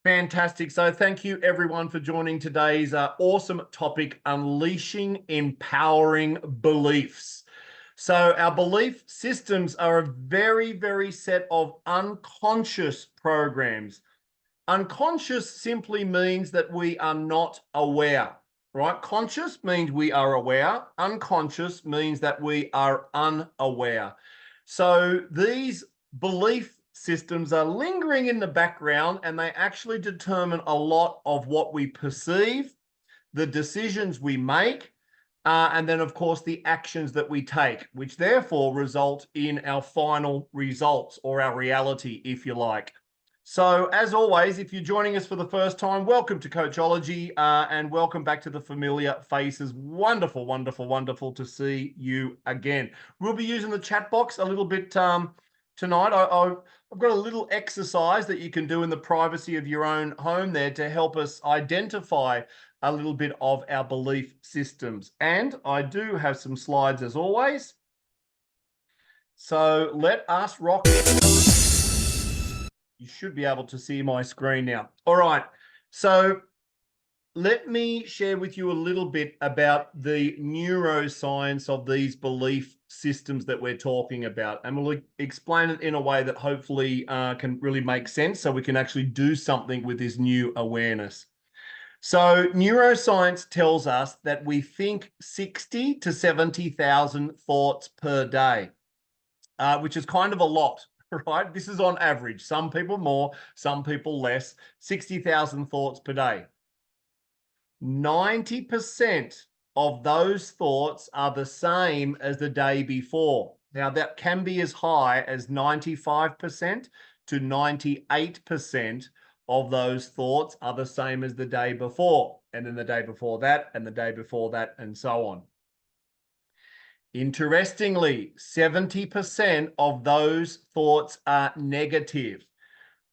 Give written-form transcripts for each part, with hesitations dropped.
Fantastic. So thank you everyone for joining today's awesome topic, unleashing empowering beliefs. So our belief systems are a very set of unconscious programs. Unconscious simply means that we are not aware, right? Conscious means we are aware. Unconscious means that we are unaware. So these belief systems are lingering in the background, and they actually determine a lot of what we perceive, the decisions we make, and then, of course, the actions that we take, which therefore result in our final results or our reality, if you like. So, as always, if you're joining us for the first time, welcome to Coachology, and welcome back to the familiar faces. Wonderful, wonderful, wonderful to see you again. We'll be using the chat box a little bit tonight. I've got a little exercise that you can do in the privacy of your own home there to help us identify a little bit of our belief systems. And I do have some slides as always. So let us rock it. You should be able to see my screen now. All right. So let me share with you a little bit about the neuroscience of these belief systems that we're talking about. And we'll explain it in a way that hopefully can really make sense so we can actually do something with this new awareness. So neuroscience tells us that we think 60 to 70,000 thoughts per day, which is kind of a lot, right? This is on average. Some people more, some people less, 60,000 thoughts per day. 90% of those thoughts are the same as the day before. Now, that can be as high as 95% to 98% of those thoughts are the same as the day before, and then the day before that, and the day before that, and so on. Interestingly, 70% of those thoughts are negative,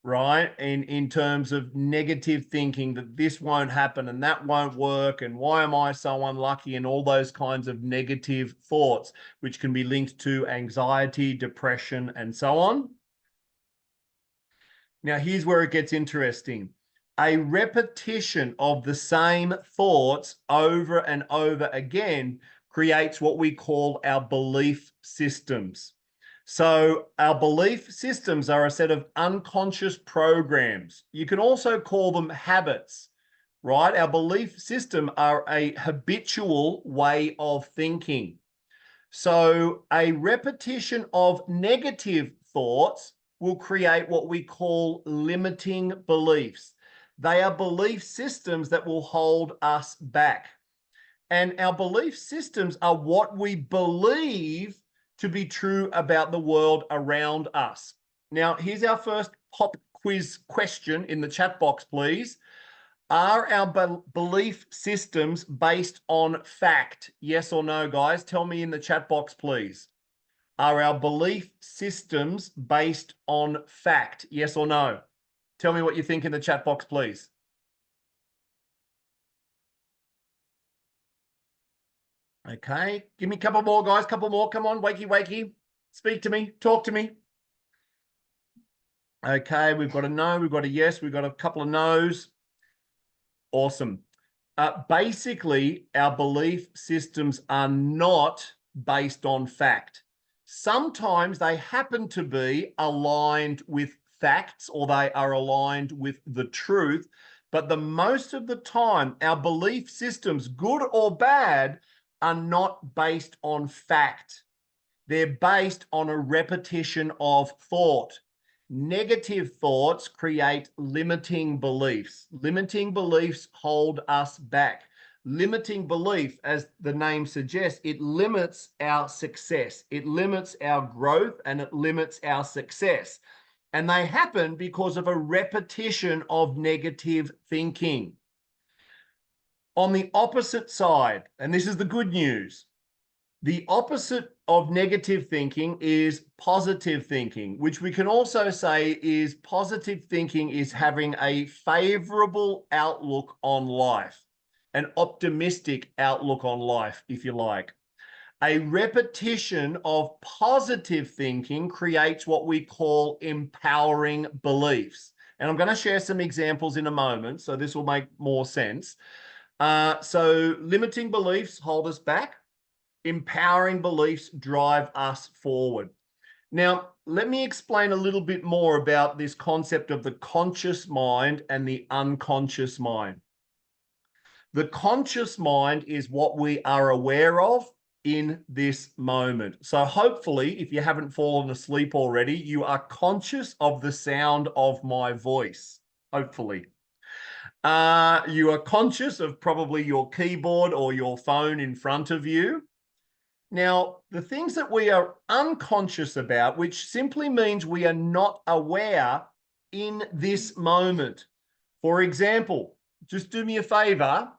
right? In terms of negative thinking, that this won't happen and that won't work, and why am I so unlucky, and all those kinds of negative thoughts, which can be linked to anxiety, depression, and so on. Now, here's where it gets interesting. A repetition of the same thoughts over and over again creates what we call our belief systems. So our belief systems are a set of unconscious programs. You can also call them habits, right? Our belief system are a habitual way of thinking. So a repetition of negative thoughts will create what we call limiting beliefs. They are belief systems that will hold us back. And our belief systems are what we believe to be true about the world around us. Now, here's our first pop quiz question in the chat box, please. Are our belief systems based on fact? Yes or no, guys? Tell me in the chat box, please. Are our belief systems based on fact? Yes or no? Tell me what you think in the chat box, please. Okay, give me a couple more, guys. Couple more. Come on, wakey. Speak to me. Talk to me. Okay, we've got a no, we've got a yes, we've got a couple of no's. Awesome. Basically, our belief systems are not based on fact. Sometimes they happen to be aligned with facts, or they are aligned with the truth, but the most of the time, our belief systems, good or bad, are not based on fact. They're based on a repetition of thought. Negative thoughts create limiting beliefs. Limiting beliefs hold us back. Limiting belief, as the name suggests, it limits our success. It limits our growth, and it limits our success. And they happen because of a repetition of negative thinking. On the opposite side, and this is the good news, the opposite of negative thinking is positive thinking, which we can also say is positive thinking is having a favorable outlook on life, an optimistic outlook on life, if you like. A repetition of positive thinking creates what we call empowering beliefs. And I'm going to share some examples in a moment, so this will make more sense. So limiting beliefs hold us back. Empowering beliefs drive us forward. Now, let me explain a little bit more about this concept of the conscious mind and the unconscious mind. The conscious mind is what we are aware of in this moment. So hopefully, if you haven't fallen asleep already, you are conscious of the sound of my voice, hopefully. You are conscious of probably your keyboard or your phone in front of you. Now, the things that we are unconscious about, which simply means we are not aware in this moment. For example, just do me a favor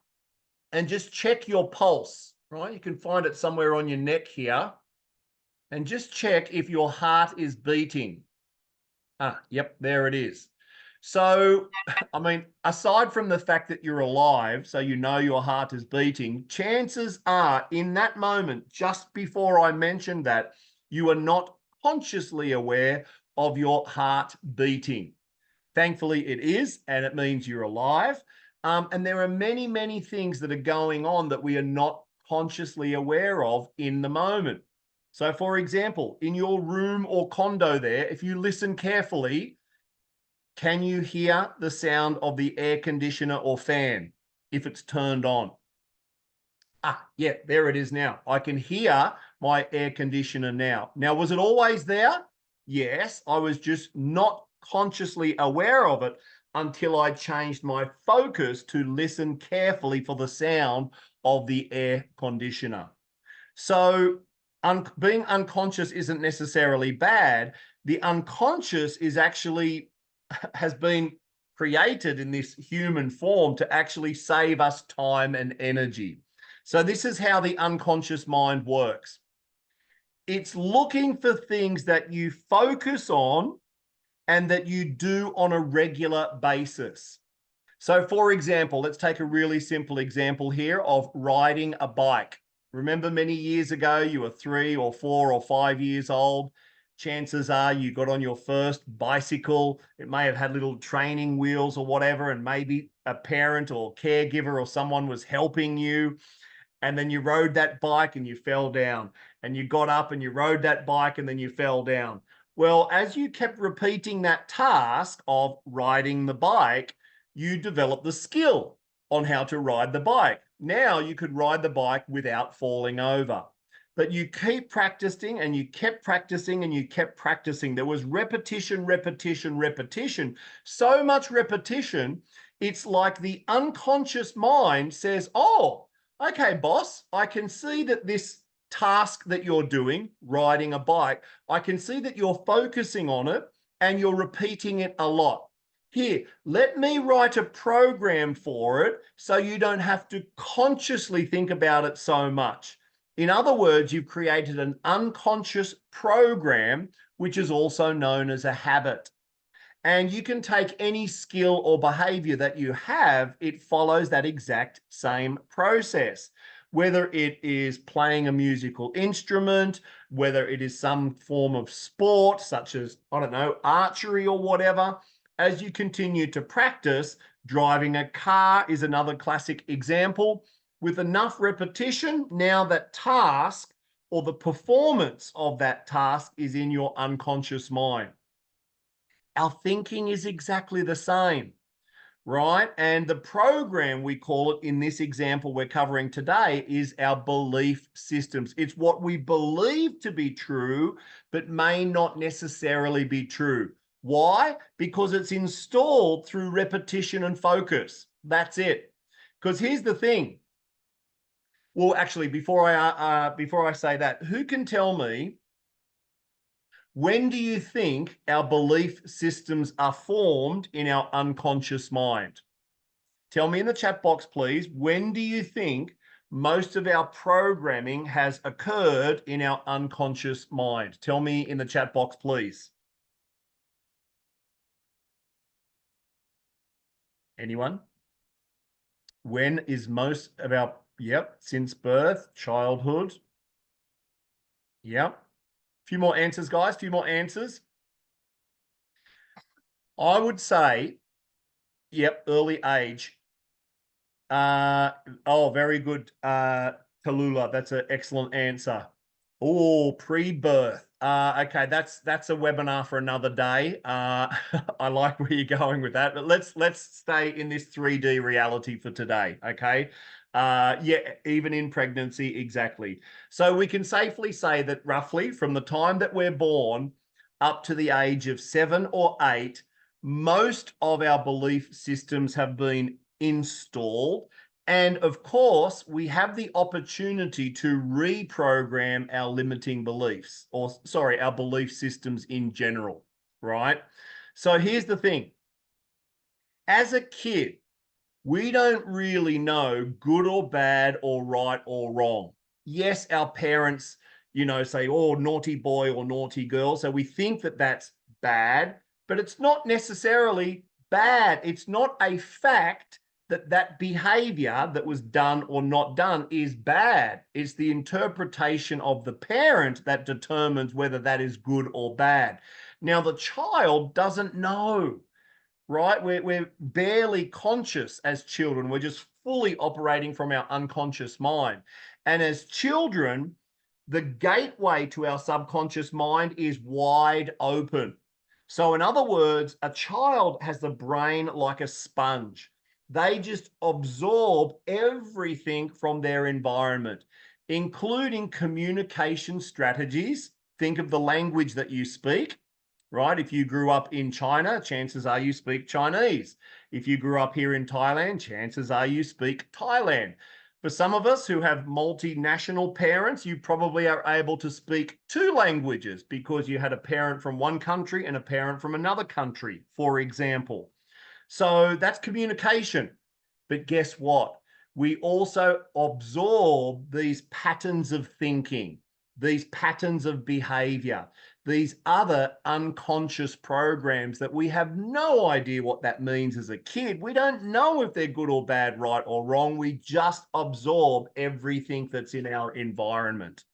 and just check your pulse, right? You can find it somewhere on your neck here. And just check if your heart is beating. Yep, there it is. So, I mean, aside from the fact that you're alive, so you know your heart is beating, chances are in that moment, just before I mentioned that, you are not consciously aware of your heart beating. Thankfully, it is, and it means you're alive. And there are many, many things that are going on that we are not consciously aware of in the moment. So, for example, in your room or condo there, if you listen carefully, can you hear the sound of the air conditioner or fan if it's turned on? Yeah, there it is now. I can hear my air conditioner now. Now, was it always there? Yes, I was just not consciously aware of it until I changed my focus to listen carefully for the sound of the air conditioner. So being unconscious isn't necessarily bad. The unconscious is actually has been created in this human form to actually save us time and energy. So this is how the unconscious mind works. It's looking for things that you focus on and that you do on a regular basis. So for example, let's take a really simple example here of riding a bike. Remember many years ago, you were 3 or 4 or 5 years old. Chances are you got on your first bicycle. It may have had little training wheels or whatever, and maybe a parent or caregiver or someone was helping you. And then you rode that bike and you fell down. And you got up and you rode that bike and then you fell down. Well, as you kept repeating that task of riding the bike, you developed the skill on how to ride the bike. Now you could ride the bike without falling over. But you keep practicing and you kept practicing and you kept practicing. There was repetition, repetition, repetition. So much repetition, it's like the unconscious mind says, oh, okay, boss, I can see that this task that you're doing, riding a bike, I can see that you're focusing on it and you're repeating it a lot. Here, let me write a program for it so you don't have to consciously think about it so much. In other words, you've created an unconscious program, which is also known as a habit. And you can take any skill or behavior that you have, it follows that exact same process. Whether it is playing a musical instrument, whether it is some form of sport, such as, I don't know, archery or whatever, as you continue to practice, driving a car is another classic example. With enough repetition, now that task or the performance of that task is in your unconscious mind. Our thinking is exactly the same, right? And the program, we call it in this example we're covering today, is our belief systems. It's what we believe to be true, but may not necessarily be true. Why? Because it's installed through repetition and focus. That's it. Because here's the thing. Well, actually, before I say that, who can tell me, when do you think our belief systems are formed in our unconscious mind? Tell me in the chat box, please. When do you think most of our programming has occurred in our unconscious mind? Tell me in the chat box, please. Anyone? When is most of our, yep, since birth, childhood. Yep. A few more answers, guys, a few more answers. I would say, yep, early age. Oh, very good, Tallulah. That's an excellent answer. Oh, pre-birth. Okay, that's a webinar for another day. I like where you're going with that, but let's stay in this 3D reality for today. Okay. Yeah, even in pregnancy, exactly. So we can safely say that roughly from the time that we're born up to the age of 7 or 8, most of our belief systems have been installed. And of course, we have the opportunity to reprogram our limiting beliefs, or sorry, our belief systems in general, right? So here's the thing. As a kid, we don't really know good or bad or right or wrong. Yes, our parents, say, oh, naughty boy or naughty girl. So we think that that's bad, but it's not necessarily bad. It's not a fact that that behavior that was done or not done is bad. It's the interpretation of the parent that determines whether that is good or bad. Now, the child doesn't know, right? We're barely conscious as children. We're just fully operating from our unconscious mind. And as children, the gateway to our subconscious mind is wide open. So in other words, a child has the brain like a sponge. They just absorb everything from their environment, including communication strategies. Think of the language that you speak, right? If you grew up in China, chances are you speak Chinese. If you grew up here in Thailand, chances are you speak Thailand. For some of us who have multinational parents, you probably are able to speak 2 languages because you had a parent from one country and a parent from another country, for example. So that's communication. But guess what? We also absorb these patterns of thinking, these patterns of behavior, these other unconscious programs that we have no idea what that means as a kid. We don't know if they're good or bad, right or wrong. We just absorb everything that's in our environment.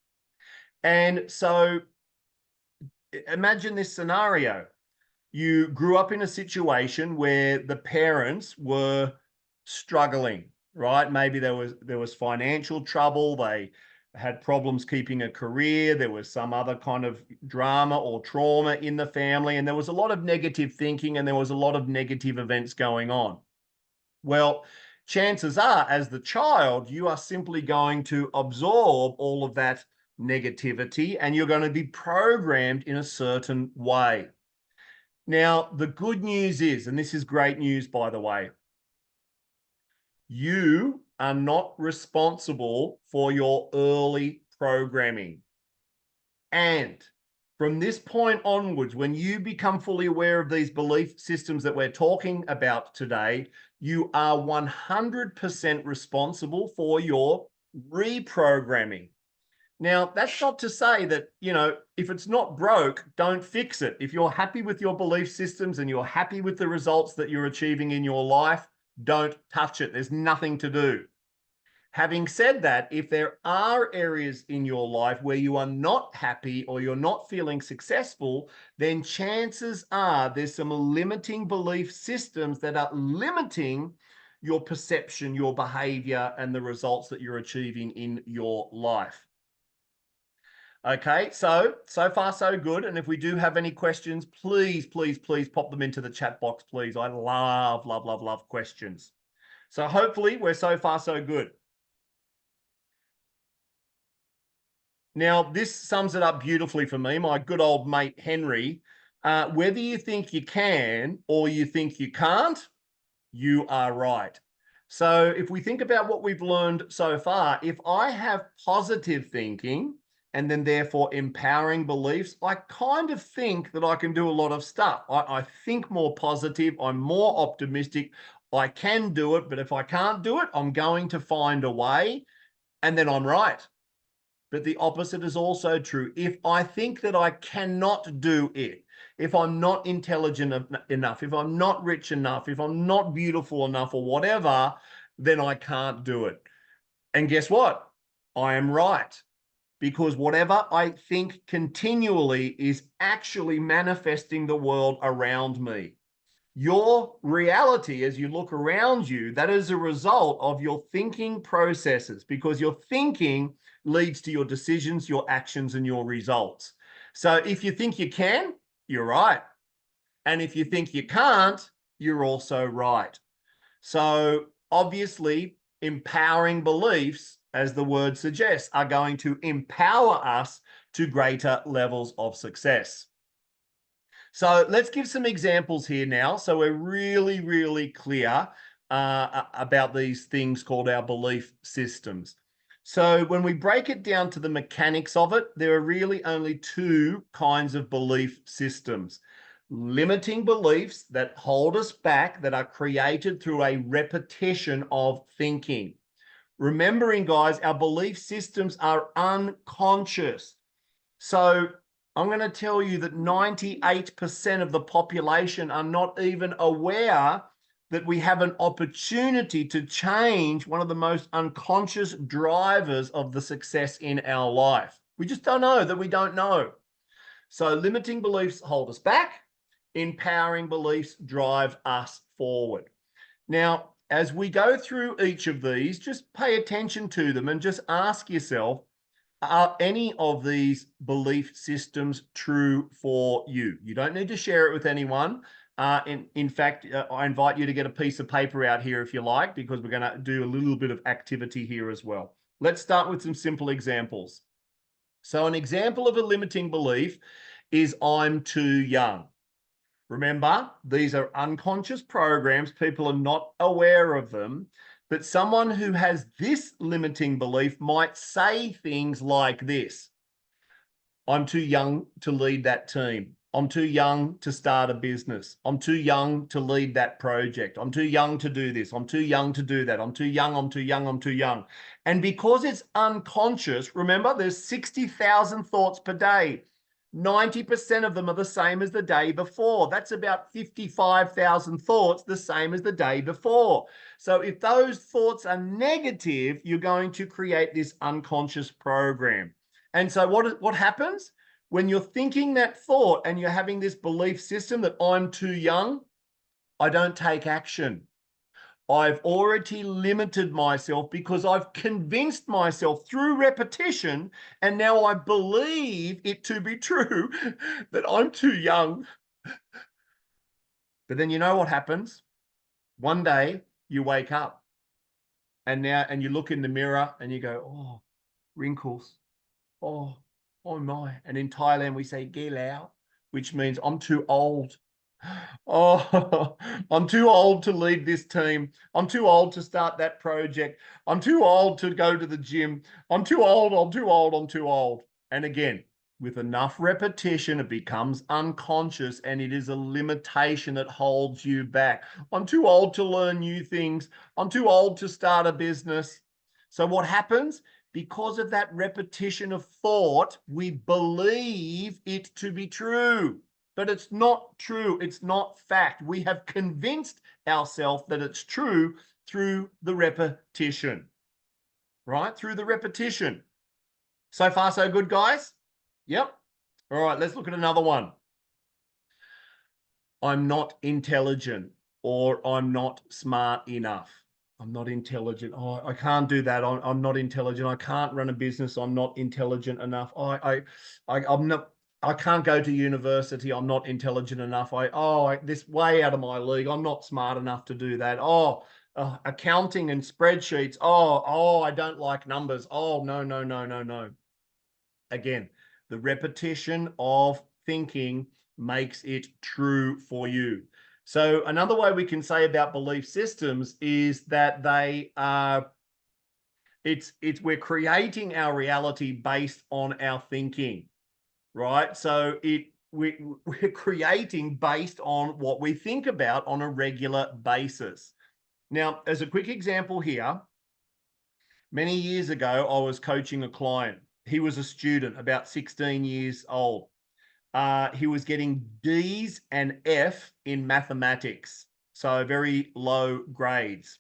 And so imagine this scenario. You grew up in a situation where the parents were struggling, right? Maybe there was financial trouble. They had problems keeping a career. There was some other kind of drama or trauma in the family, and there was a lot of negative thinking and there was a lot of negative events going on. Well, chances are, as the child, you are simply going to absorb all of that negativity and you're going to be programmed in a certain way. Now, the good news is, and this is great news, by the way, you are not responsible for your early programming. And from this point onwards, when you become fully aware of these belief systems that we're talking about today, you are 100% responsible for your reprogramming. Now, that's not to say that, if it's not broke, don't fix it. If you're happy with your belief systems and you're happy with the results that you're achieving in your life, don't touch it. There's nothing to do. Having said that, if there are areas in your life where you are not happy or you're not feeling successful, then chances are there's some limiting belief systems that are limiting your perception, your behavior, and the results that you're achieving in your life. Okay, so far so good. And if we do have any questions, please pop them into the chat box, please. I love questions. So hopefully we're so far so good. Now, this sums it up beautifully for me, my good old mate, Henry. Whether you think you can or you think you can't, you are right. So if we think about what we've learned so far, if I have positive thinking and then therefore empowering beliefs, I kind of think that I can do a lot of stuff. I think more positive, I'm more optimistic, I can do it, but if I can't do it, I'm going to find a way, and then I'm right. But the opposite is also true. If I think that I cannot do it, if I'm not intelligent enough, if I'm not rich enough, if I'm not beautiful enough or whatever, then I can't do it. And guess what? I am right. Because whatever I think continually is actually manifesting the world around me. Your reality, as you look around you, that is a result of your thinking processes, because your thinking leads to your decisions, your actions, and your results. So if you think you can, you're right. And if you think you can't, you're also right. So obviously, empowering beliefs, as the word suggests, are going to empower us to greater levels of success. So let's give some examples here now, so we're really, really clear about these things called our belief systems. So when we break it down to the mechanics of it, there are really only two kinds of belief systems. Limiting beliefs that hold us back, that are created through a repetition of thinking. Remembering, guys, our belief systems are unconscious. So I'm going to tell you that 98% of the population are not even aware that we have an opportunity to change one of the most unconscious drivers of the success in our life. We just don't know that we don't know. So limiting beliefs hold us back. Empowering beliefs drive us forward. Now, as we go through each of these, just pay attention to them and just ask yourself, are any of these belief systems true for you? You don't need to share it with anyone. In fact, I invite you to get a piece of paper out here if you like, because we're going to do a little bit of activity here as well. Let's start with some simple examples. So an example of a limiting belief is I'm too young. Remember, these are unconscious programs. People are not aware of them. But someone who has this limiting belief might say things like this: I'm too young to lead that team. I'm too young to start a business. I'm too young to lead that project. I'm too young to do this. I'm too young to do that. I'm too young, I'm too young, I'm too young. And because it's unconscious, remember, there's 60,000 thoughts per day. 90% of them are the same as the day before. That's about 55,000 thoughts the same as the day before. So if those thoughts are negative, you're going to create this unconscious program. And so what happens? When you're thinking that thought and you're having this belief system that I'm too young, I don't take action. I've already limited myself because I've convinced myself through repetition, and now I believe it to be true that I'm too young. But then you know what happens? One day you wake up and you look in the mirror and you go, oh, wrinkles. Oh my. And in Thailand we say "ghê láo," which means I'm too old. Oh, I'm too old to lead this team. I'm too old to start that project. I'm too old to go to the gym. I'm too old, I'm too old, I'm too old. And again, with enough repetition, it becomes unconscious, and it is a limitation that holds you back. I'm too old to learn new things. I'm too old to start a business. So what happens? Because of that repetition of thought, we believe it to be true. But it's not true. It's not fact. We have convinced ourselves that it's true through the repetition, right? Through the repetition. So far, so good, guys? Yep. All right, let's look at another one. I'm not intelligent, or I'm not smart enough. I'm not intelligent. Oh, I can't do that. I'm not intelligent. I can't run a business. I'm not intelligent enough. I'm not. I can't go to university. I'm not intelligent enough. This way out of my league. I'm not smart enough to do that. Accounting and spreadsheets. I don't like numbers. Oh, no. Again, the repetition of thinking makes it true for you. So another way we can say about belief systems is that they are, we're creating our reality based on our thinking. Right? So we're creating based on what we think about on a regular basis. Now, as a quick example here, many years ago, I was coaching a client. He was a student, about 16 years old. He was getting D's and F in mathematics, so very low grades.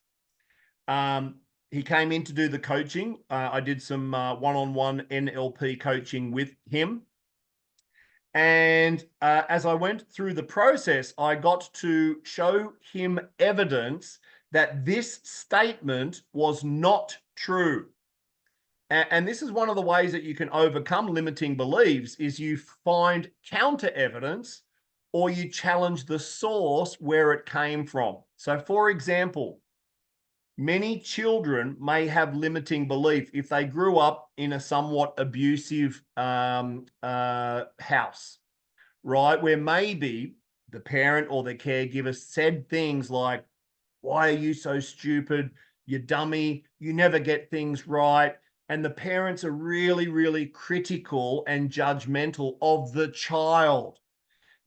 He came in to do the coaching. I did some one-on-one NLP coaching with him. And as I went through the process, I got to show him evidence that this statement was not true. And this is one of the ways that you can overcome limiting beliefs is you find counter evidence or you challenge the source where it came from. So for example, many children may have limiting belief if they grew up in a somewhat abusive house, right? Where maybe the parent or the caregiver said things like, "Why are you so stupid? You dummy, you never get things right." And the parents are really, really critical and judgmental of the child.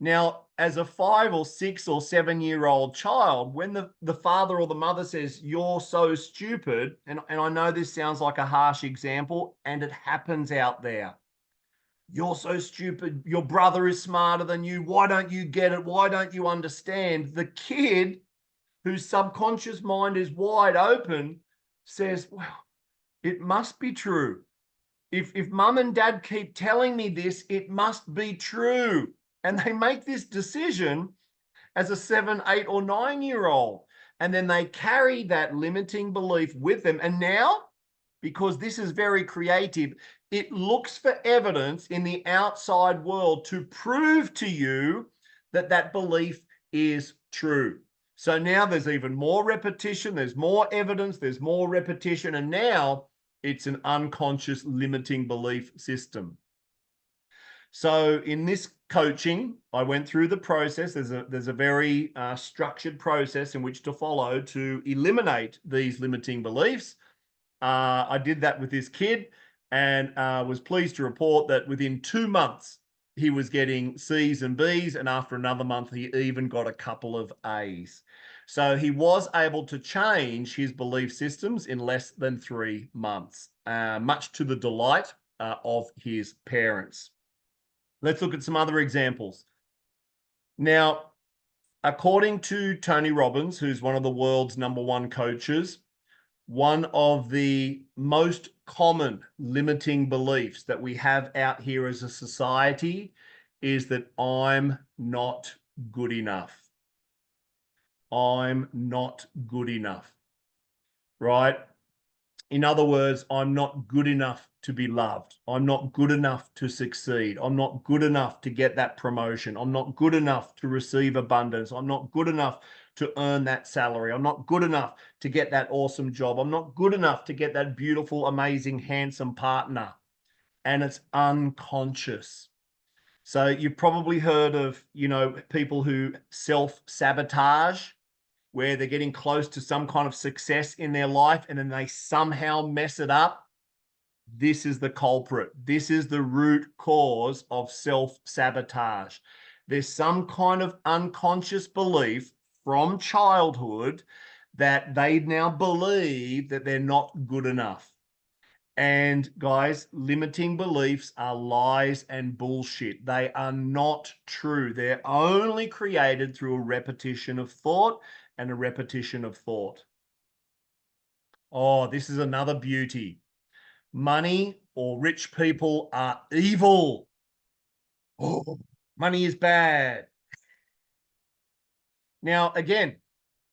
Now, as a 5 or 6 or 7-year-old child, when the father or the mother says, "You're so stupid," and I know this sounds like a harsh example, and it happens out there. "You're so stupid. Your brother is smarter than you. Why don't you get it? Why don't you understand?" The kid, whose subconscious mind is wide open, says, "Well, it must be true. If mum and dad keep telling me this, it must be true." And they make this decision as a 7, 8, or 9-year-old. And then they carry that limiting belief with them. And now, because this is very creative, it looks for evidence in the outside world to prove to you that that belief is true. So now there's even more repetition, there's more evidence, there's more repetition, and now it's an unconscious limiting belief system. So in this coaching, I went through the process. There's a very structured process in which to follow to eliminate these limiting beliefs. I did that with this kid and was pleased to report that within 2 months, he was getting C's and B's, and after another month, he even got a couple of A's. So he was able to change his belief systems in less than 3 months, much to the delight of his parents. Let's look at some other examples. Now, according to Tony Robbins, who's one of the world's #1 coaches, one of the most common limiting beliefs that we have out here as a society is that I'm not good enough. I'm not good enough, right? In other words, I'm not good enough to be loved. I'm not good enough to succeed. I'm not good enough to get that promotion. I'm not good enough to receive abundance. I'm not good enough to earn that salary. I'm not good enough to get that awesome job. I'm not good enough to get that beautiful, amazing, handsome partner. And it's unconscious. So you've probably heard of, people who self-sabotage, where they're getting close to some kind of success in their life and then they somehow mess it up. This is the culprit. This is the root cause of self-sabotage. There's some kind of unconscious belief from childhood that they now believe that they're not good enough. And guys, limiting beliefs are lies and bullshit. They are not true. They're only created through a repetition of thought and a repetition of thought. Oh, this is another beauty. Money or rich people are evil. Oh, money is bad. Now, again,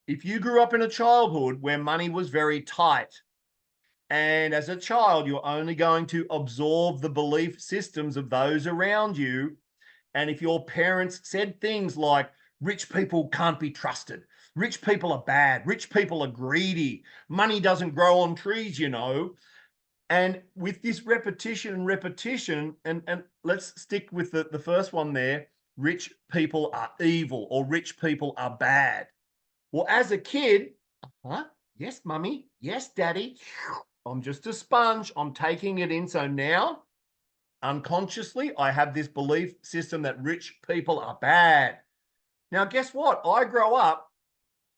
if you grew up in a childhood where money was very tight, and as a child, you're only going to absorb the belief systems of those around you. And if your parents said things like, "Rich people can't be trusted. Rich people are bad. Rich people are greedy. Money doesn't grow on trees, And with this repetition and repetition, and let's stick with the first one there, rich people are evil or rich people are bad. Well, as a kid, yes, mummy, yes, daddy, I'm just a sponge. I'm taking it in. So now, unconsciously, I have this belief system that rich people are bad. Now, guess what? I grow up,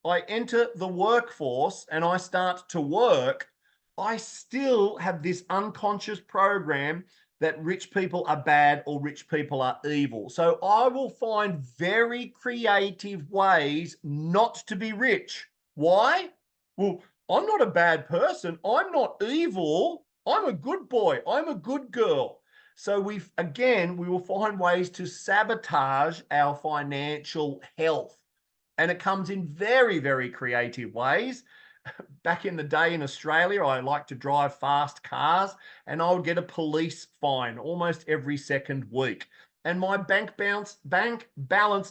I enter the workforce, and I start to work. I still have this unconscious program that rich people are bad or rich people are evil. So I will find very creative ways not to be rich. Why? Well, I'm not a bad person. I'm not evil. I'm a good boy. I'm a good girl. So we will find ways to sabotage our financial health. And it comes in very, very creative ways. Back in the day in Australia, I liked to drive fast cars, and I would get a police fine almost every second week. And my bank balance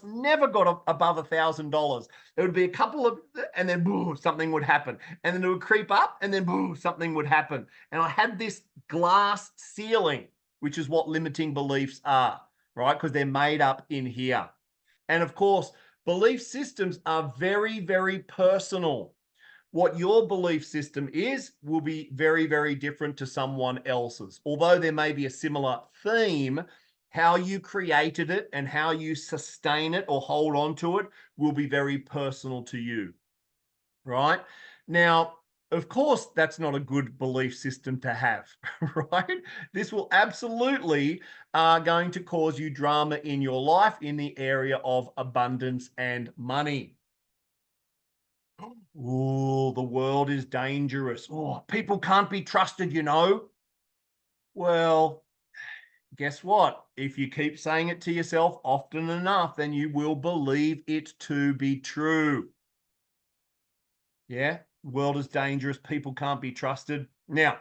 never got above $1,000. It would be a couple of, and then boom, something would happen. And then it would creep up, and then boom, something would happen. And I had this glass ceiling, which is what limiting beliefs are, right? Because they're made up in here. And of course, belief systems are very, very personal. What your belief system is will be very, very different to someone else's. Although there may be a similar theme, how you created it and how you sustain it or hold on to it will be very personal to you, right? Now, of course, that's not a good belief system to have, right? This will absolutely going to cause you drama in your life in the area of abundance and money. Oh, the world is dangerous. Oh, people can't be trusted, you know. Well, guess what? If you keep saying it to yourself often enough, then you will believe it to be true. Yeah, the world is dangerous. People can't be trusted. Now,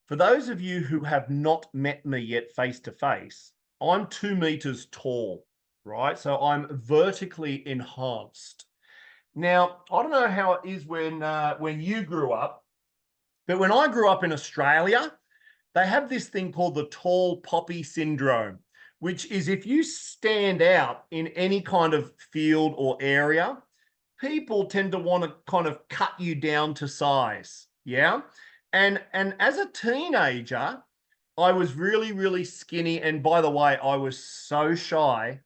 for those of you who have not met me yet face to face, I'm 2 meters tall, right? So I'm vertically enhanced. Now, I don't know how it is when you grew up, but when I grew up in Australia, they have this thing called the tall poppy syndrome, which is if you stand out in any kind of field or area, people tend to want to kind of cut you down to size. Yeah. And as a teenager, I was really, really skinny. And by the way, I was so shy.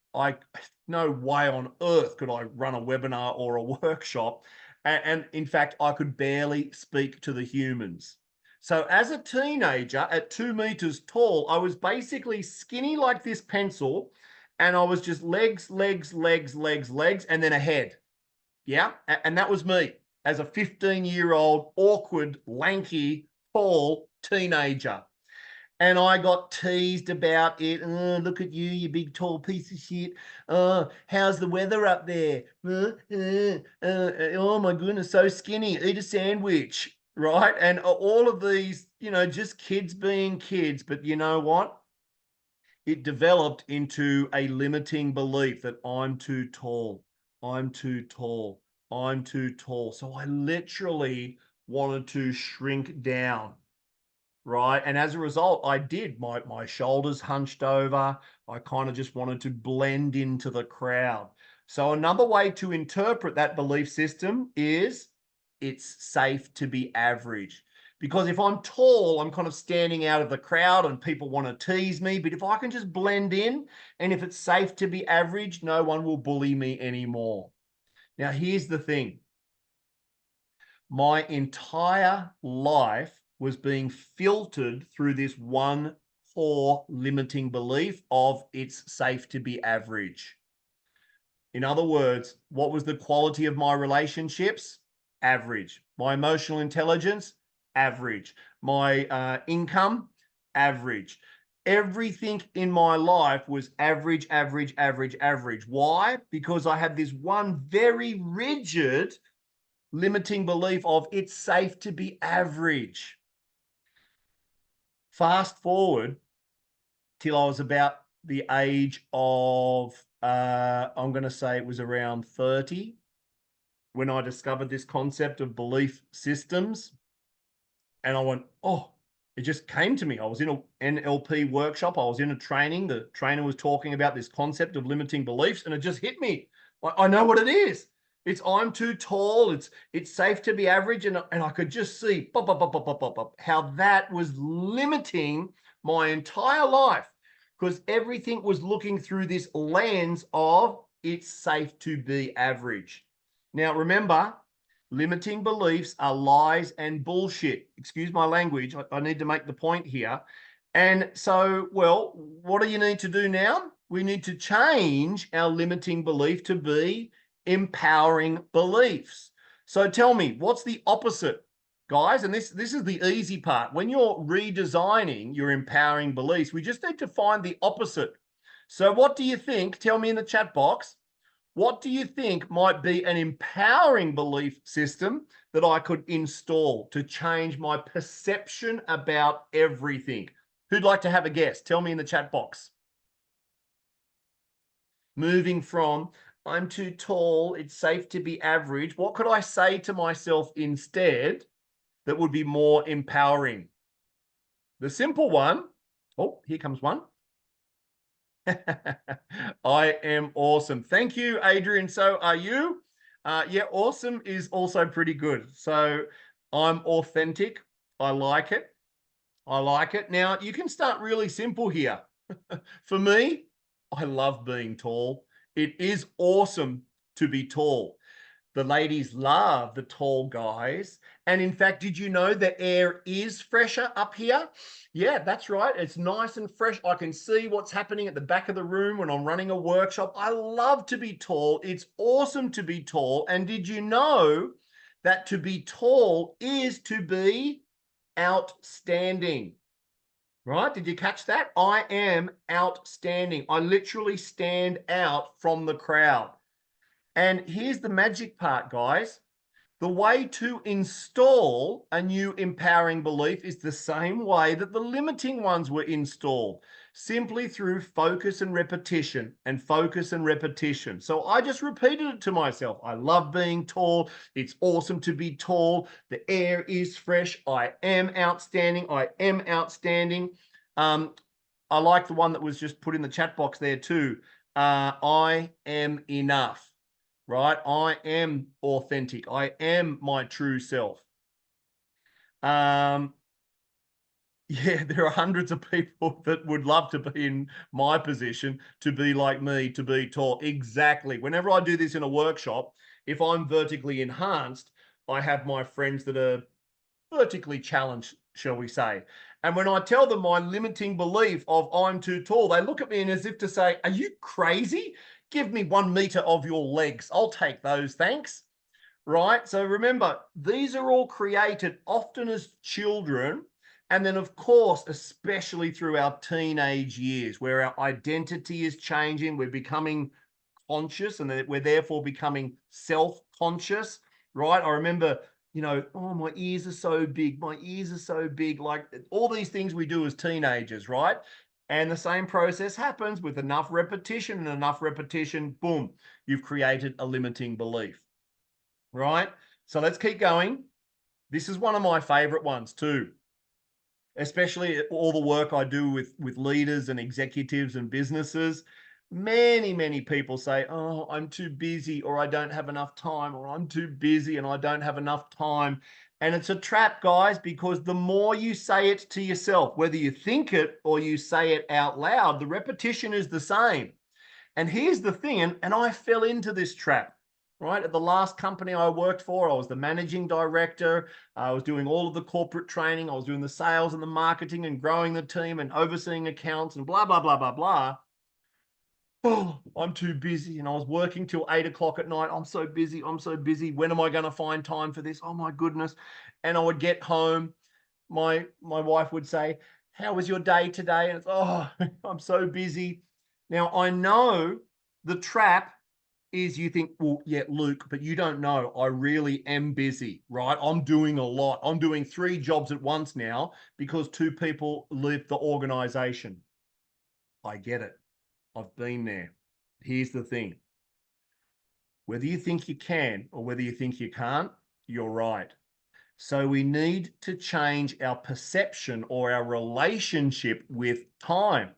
No way on earth could I run a webinar or a workshop. And in fact, I could barely speak to the humans. So as a teenager at 2 meters tall, I was basically skinny like this pencil, and I was just legs, legs, legs, legs, legs, and then a head. Yeah. And that was me as a 15-year-old, awkward, lanky, tall teenager. And I got teased about it. Oh, look at you, you big tall piece of shit. Oh, how's the weather up there? Oh my goodness, so skinny. Eat a sandwich, right? And all of these, just kids being kids. But you know what? It developed into a limiting belief that I'm too tall. I'm too tall. I'm too tall. So I literally wanted to shrink down. Right. And as a result, I did. My shoulders hunched over. I kind of just wanted to blend into the crowd. So another way to interpret that belief system is it's safe to be average. Because if I'm tall, I'm kind of standing out of the crowd and people want to tease me. But if I can just blend in, and if it's safe to be average, no one will bully me anymore. Now, here's the thing. My entire life was being filtered through this one core limiting belief of it's safe to be average. In other words, what was the quality of my relationships? Average. My emotional intelligence? Average. My income? Average. Everything in my life was average, average, average, average. Why? Because I had this one very rigid limiting belief of it's safe to be average. Fast forward till I was about the age of, I'm going to say it was around 30 when I discovered this concept of belief systems. And I went, oh, it just came to me. I was in an NLP workshop. I was in a training. The trainer was talking about this concept of limiting beliefs, and it just hit me. I know what it is. It's I'm too tall. It's safe to be average. And I could just see how that was limiting my entire life, because everything was looking through this lens of it's safe to be average. Now, remember, limiting beliefs are lies and bullshit. Excuse my language. I need to make the point here. And so, well, what do you need to do now? We need to change our limiting belief to be empowering beliefs. So tell me, what's the opposite guys, and this is the easy part. When you're redesigning your empowering beliefs, we just need to find the opposite. So what do you think? Tell me in the chat box. What do you think might be an empowering belief system that I could install to change my perception about everything? Who'd like to have a guess? Tell me in the chat box. Moving from, I'm too tall, it's safe to be average. What could I say to myself instead that would be more empowering? The simple one. Oh, here comes one. I am awesome. Thank you, Adrian. So are you? Yeah, awesome is also pretty good. So I'm authentic. I like it. I like it. Now, you can start really simple here. For me, I love being tall. It is awesome to be tall. The ladies love the tall guys. And in fact, did you know the air is fresher up here? Yeah, that's right. It's nice and fresh. I can see what's happening at the back of the room when I'm running a workshop. I love to be tall. It's awesome to be tall. And did you know that to be tall is to be outstanding? Right? Did you catch that? I am outstanding. I literally stand out from the crowd. And here's the magic part, guys. The way to install a new empowering belief is the same way that the limiting ones were installed, simply through focus and repetition and focus and repetition. So I just repeated it to myself. I love being tall. It's awesome to be tall. The air is fresh. I am outstanding. I am outstanding. I like the one that was just put in the chat box there too. I am enough. Right? I am authentic. I am my true self. Yeah, there are hundreds of people that would love to be in my position, to be like me, to be tall. Exactly. Whenever I do this in a workshop, if I'm vertically enhanced, I have my friends that are vertically challenged, shall we say. And when I tell them my limiting belief of I'm too tall, they look at me as if to say, are you crazy? Give me 1 meter of your legs. I'll take those, thanks. Right? So remember, these are all created often as children. And then, of course, especially through our teenage years, where our identity is changing, we're becoming conscious, and we're therefore becoming self-conscious, right? I remember, you know, oh, my ears are so big. My ears are so big. Like all these things we do as teenagers, right? And the same process happens with enough repetition and enough repetition, boom, you've created a limiting belief, right? So let's keep going. This is one of my favorite ones too, especially all the work I do with leaders and executives and businesses. Many people say, oh, I'm too busy, or I don't have enough time, or I'm too busy and I don't have enough time. And it's a trap, guys, because the more you say it to yourself, whether you think it or you say it out loud, the repetition is the same. And here's the thing, and I fell into this trap, right? At the last company I worked for, I was the managing director. I was doing all of the corporate training. I was doing the sales and the marketing and growing the team and overseeing accounts and blah, blah, blah, blah, blah. Oh, I'm too busy. And I was working till 8 o'clock at night. I'm so busy. I'm so busy. When am I going to find time for this? Oh my goodness. And I would get home. My wife would say, how was your day today? And it's, oh, I'm so busy. Now I know the trap is you think, well, yeah, Luke, but you don't know. I really am busy, right? I'm doing a lot. I'm doing 3 jobs at once now because 2 people leave the organization. I get it. I've been there. Here's the thing. Whether you think you can or whether you think you can't, you're right. So we need to change our perception or our relationship with time,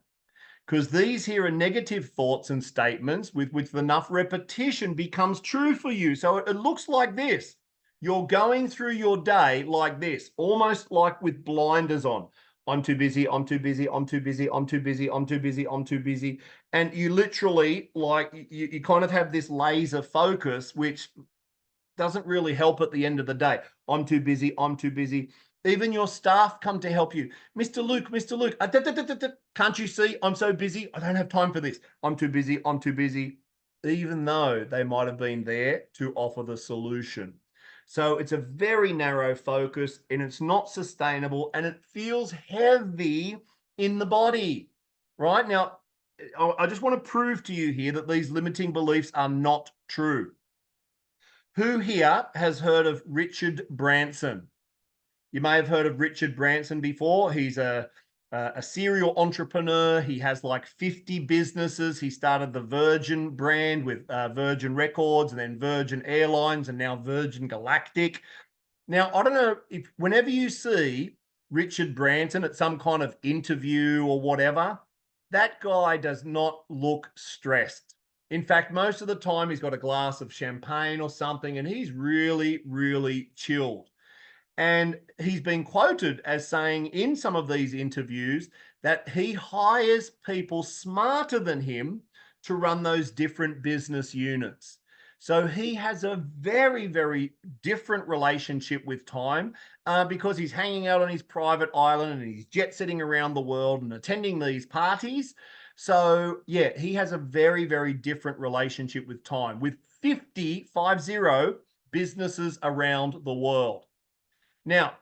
because these here are negative thoughts and statements with enough repetition becomes true for you. So it looks like this. You're going through your day like this, almost like with blinders on. I'm too busy, I'm too busy, I'm too busy, I'm too busy, I'm too busy, I'm too busy. And you literally, like, you kind of have this laser focus, which doesn't really help at the end of the day. I'm too busy, I'm too busy. Even your staff come to help you. Mr. Luke, can't you see? I'm so busy. I don't have time for this. I'm too busy, I'm too busy. Even though they might have been there to offer the solution. So it's a very narrow focus and it's not sustainable and it feels heavy in the body, right? Now, I just want to prove to you here that these limiting beliefs are not true. Who here has heard of Richard Branson? You may have heard of Richard Branson before. He's a serial entrepreneur. He has like 50 businesses. He started the Virgin brand with Virgin Records and then Virgin Airlines and now Virgin Galactic. Now, I don't know if whenever you see Richard Branson at some kind of interview or whatever, that guy does not look stressed. In fact, most of the time he's got a glass of champagne or something and he's really, really chilled. And he's been quoted as saying in some of these interviews that he hires people smarter than him to run those different business units. So he has a very, very different relationship with time because he's hanging out on his private island and he's jet setting around the world and attending these parties. So yeah, he has a very, very different relationship with time with 50 businesses around the world. Now,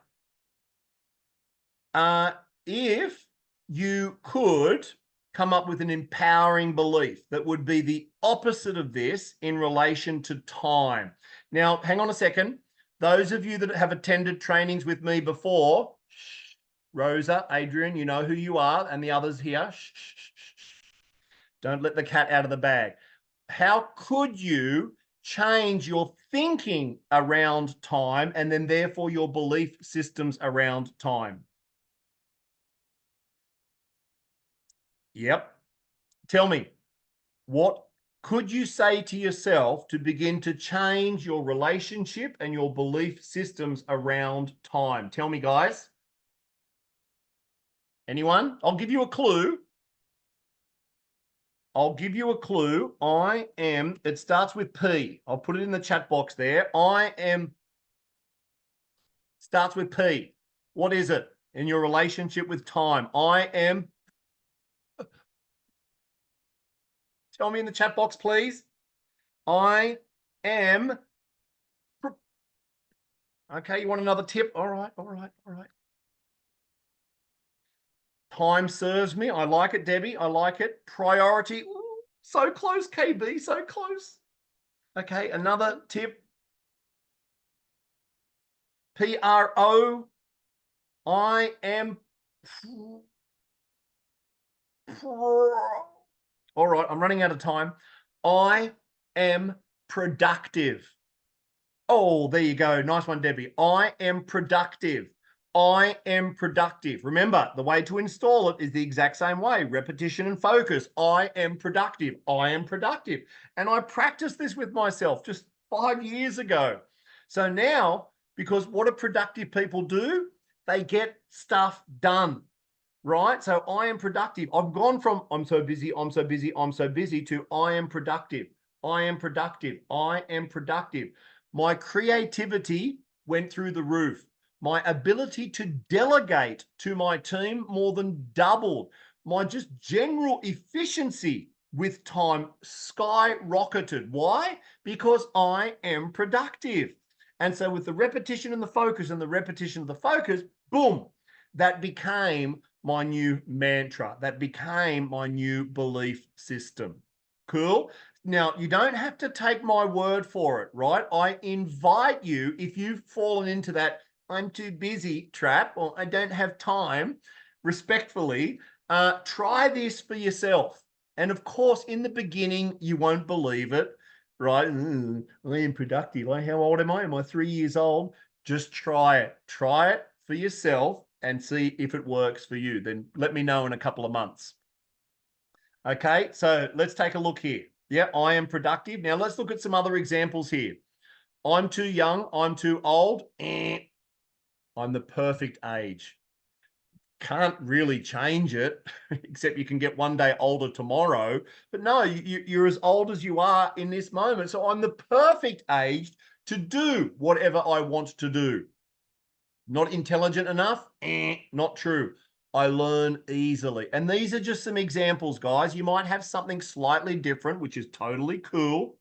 if you could come up with an empowering belief that would be the opposite of this in relation to time. Now, hang on a second. Those of you that have attended trainings with me before, Rosa, Adrian, you know who you are, and the others here, don't let the cat out of the bag. How could you change your thinking around time and then therefore your belief systems around time? Yep. Tell me, what could you say to yourself to begin to change your relationship and your belief systems around time? Tell me, guys. Anyone? I'll give you a clue. I'll give you a clue. It starts with P. I'll put it in the chat box there. Starts with P. What is it in your relationship with time? Tell me in the chat box, please. Okay, you want another tip? All right. Time serves me. I like it, Debbie. I like it. Priority. Ooh, so close, KB. So close. Okay, another tip. PRO. I am. All right, I'm running out of time. I am productive. Oh, there you go. Nice one, Debbie. I am productive. I am productive. Remember, the way to install it is the exact same way. Repetition and focus. I am productive. I am productive. And I practiced this with myself just 5 years ago. So now, because what do productive people do? They get stuff done, right? So I am productive. I've gone from I'm so busy, I'm so busy, I'm so busy to I am productive. I am productive. I am productive. My creativity went through the roof. My ability to delegate to my team more than doubled. My just general efficiency with time skyrocketed. Why? Because I am productive. And so with the repetition and the focus and the repetition of the focus, boom, that became my new mantra. That became my new belief system. Cool. Now, you don't have to take my word for it, right? I invite you, if you've fallen into that I'm too busy trap or I don't have time, respectfully, try this for yourself. And of course, in the beginning, you won't believe it, right? I am productive. How old am I? Am I 3 years old? Just try it. Try it for yourself and see if it works for you. Then let me know in a couple of months. Okay, so let's take a look here. Yeah, I am productive. Now let's look at some other examples here. I'm too young. I'm too old. I'm the perfect age. Can't really change it, except you can get 1 day older tomorrow. But no, you're as old as you are in this moment. So I'm the perfect age to do whatever I want to do. Not intelligent enough? Not true. I learn easily. And these are just some examples, guys. You might have something slightly different, which is totally cool.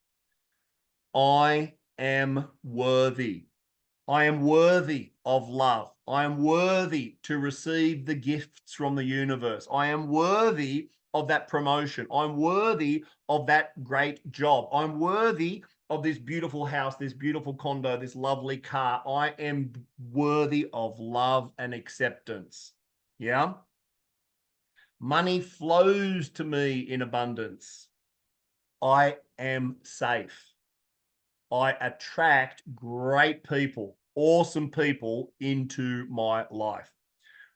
I am worthy. I am worthy of love. I am worthy to receive the gifts from the universe. I am worthy of that promotion. I'm worthy of that great job. I'm worthy of this beautiful house, this beautiful condo, this lovely car. I am worthy of love and acceptance. Yeah. Money flows to me in abundance. I am safe. I attract great people, awesome people into my life,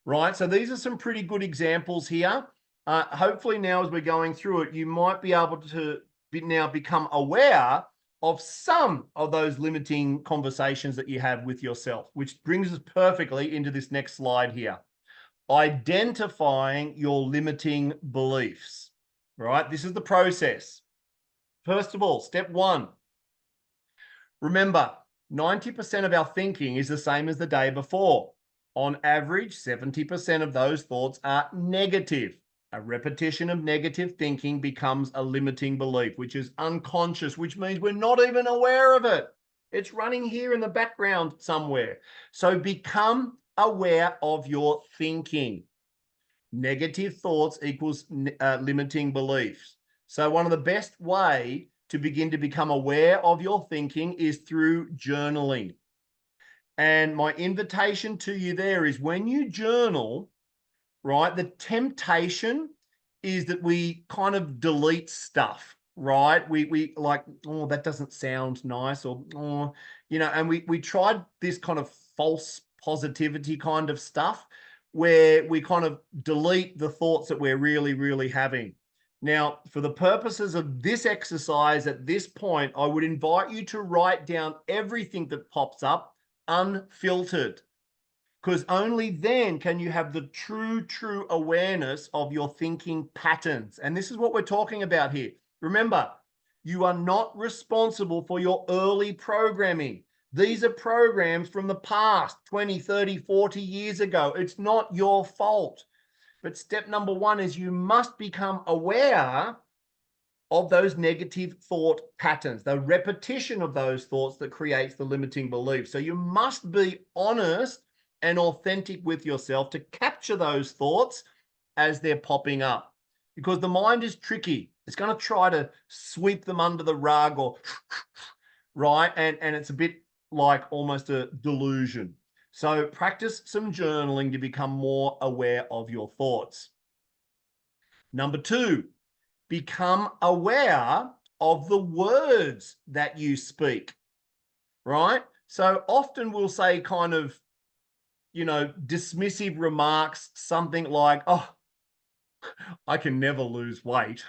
right? So these are some pretty good examples here. Hopefully now as we're going through it, you might be able to now become aware of some of those limiting conversations that you have with yourself, which brings us perfectly into this next slide here. Identifying your limiting beliefs, right? This is the process. First of all, step one, remember, 90% of our thinking is the same as the day before. On average, 70% of those thoughts are negative. A repetition of negative thinking becomes a limiting belief, which is unconscious, which means we're not even aware of it. It's running here in the background somewhere. So become aware of your thinking. Negative thoughts equals limiting beliefs. So one of the best way to begin to become aware of your thinking is through journaling. And my invitation to you there is when you journal, right, the temptation is that we kind of delete stuff, right? We like, oh, that doesn't sound nice, or, oh, you know, and we tried this kind of false positivity kind of stuff where we kind of delete the thoughts that we're really, really having. Now, for the purposes of this exercise at this point, I would invite you to write down everything that pops up unfiltered, because only then can you have the true awareness of your thinking patterns. And this is what we're talking about here. Remember, you are not responsible for your early programming. These are programs from the past, 20, 30, 40 years ago. It's not your fault. But step number one is you must become aware of those negative thought patterns, the repetition of those thoughts that creates the limiting belief. So you must be honest and authentic with yourself to capture those thoughts as they're popping up, because the mind is tricky. It's going to try to sweep them under the rug, or right, and it's a bit like almost a delusion. So practice some journaling to become more aware of your thoughts. Number two, become aware of the words that you speak, right? So often we'll say kind of, you know, dismissive remarks, something like, oh, I can never lose weight.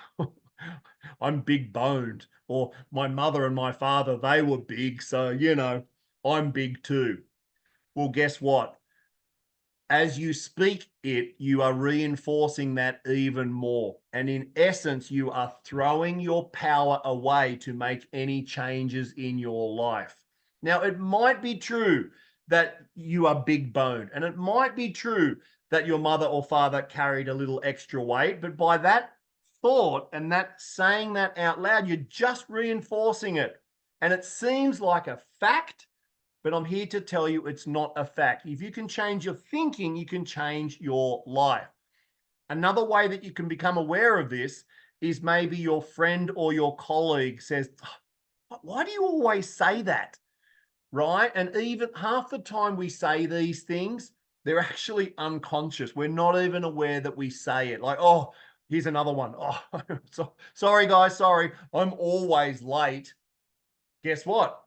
I'm big boned. Or my mother and my father, they were big, so, you know, I'm big too. Well, guess what? As you speak it, you are reinforcing that even more. And in essence, you are throwing your power away to make any changes in your life. Now, it might be true that you are big boned, and it might be true that your mother or father carried a little extra weight, but by that thought and that saying that out loud, you're just reinforcing it. And it seems like a fact, but I'm here to tell you it's not a fact. If you can change your thinking, you can change your life. Another way that you can become aware of this is maybe your friend or your colleague says, why do you always say that? Right? And even half the time we say these things, they're actually unconscious. We're not even aware that we say it. Like, oh, here's another one. Oh, sorry guys, sorry. I'm always late. Guess what?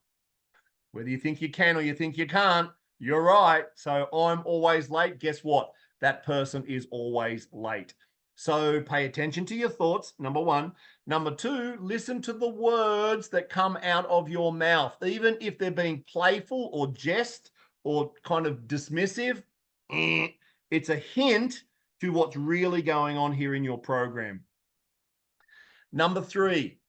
Whether you think you can or you think you can't, you're right. So I'm always late. Guess what? That person is always late. So pay attention to your thoughts, number one. Number two, listen to the words that come out of your mouth. Even if they're being playful or jest or kind of dismissive, it's a hint to what's really going on here in your program. Number three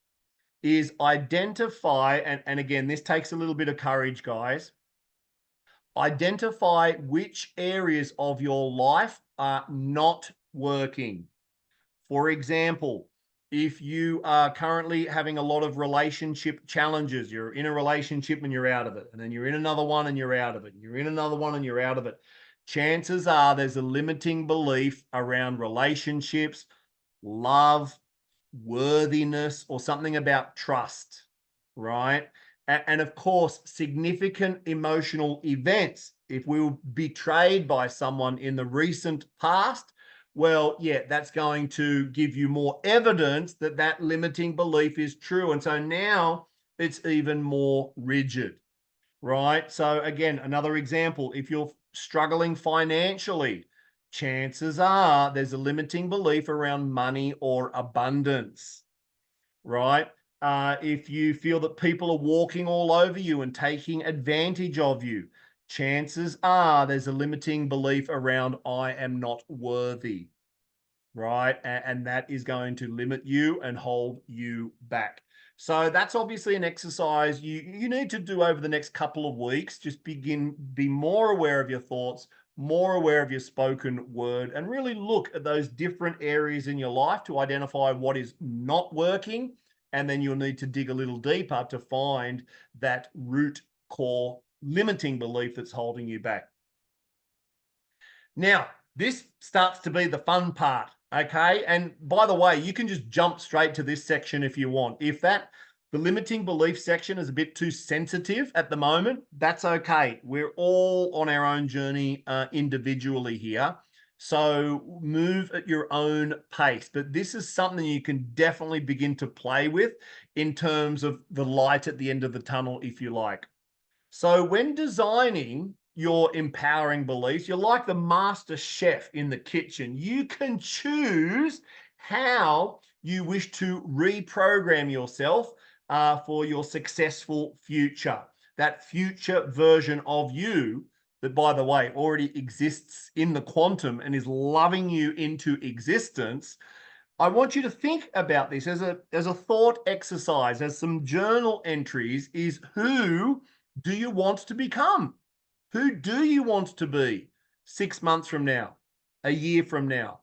is identify, and again, this takes a little bit of courage, guys. Identify which areas of your life are not working. For example, If you are currently having a lot of relationship challenges, you're in a relationship and you're out of it, and then you're in another one and you're out of it, and you're in another one and you're out of it, chances are there's a limiting belief around relationships, love, worthiness, or something about trust, right? And of course, significant emotional events. If we were betrayed by someone in the recent past, well, yeah, that's going to give you more evidence that that limiting belief is true. And so now it's even more rigid, right? So again, another example, if you're struggling financially, chances are there's a limiting belief around money or abundance, right? If you feel that people are walking all over you and taking advantage of you, chances are there's a limiting belief around I am not worthy, right? And that is going to limit you and hold you back. So that's obviously an exercise you need to do over the next couple of weeks. Just be more aware of your thoughts, more aware of your spoken word, and really look at those different areas in your life to identify what is not working. And then you'll need to dig a little deeper to find that root core limiting belief that's holding you back. Now, this starts to be the fun part, okay? And by the way, you can just jump straight to this section if you want. If the limiting belief section is a bit too sensitive at the moment, that's okay. We're all on our own journey individually here. So move at your own pace. But this is something you can definitely begin to play with in terms of the light at the end of the tunnel, if you like. So when designing your empowering beliefs, you're like the master chef in the kitchen. You can choose how you wish to reprogram yourself for your successful future. That future version of you that, by the way, already exists in the quantum and is loving you into existence. I want you to think about this as a thought exercise, as some journal entries, is who do you want to become? Who do you want to be 6 months from now, a year from now,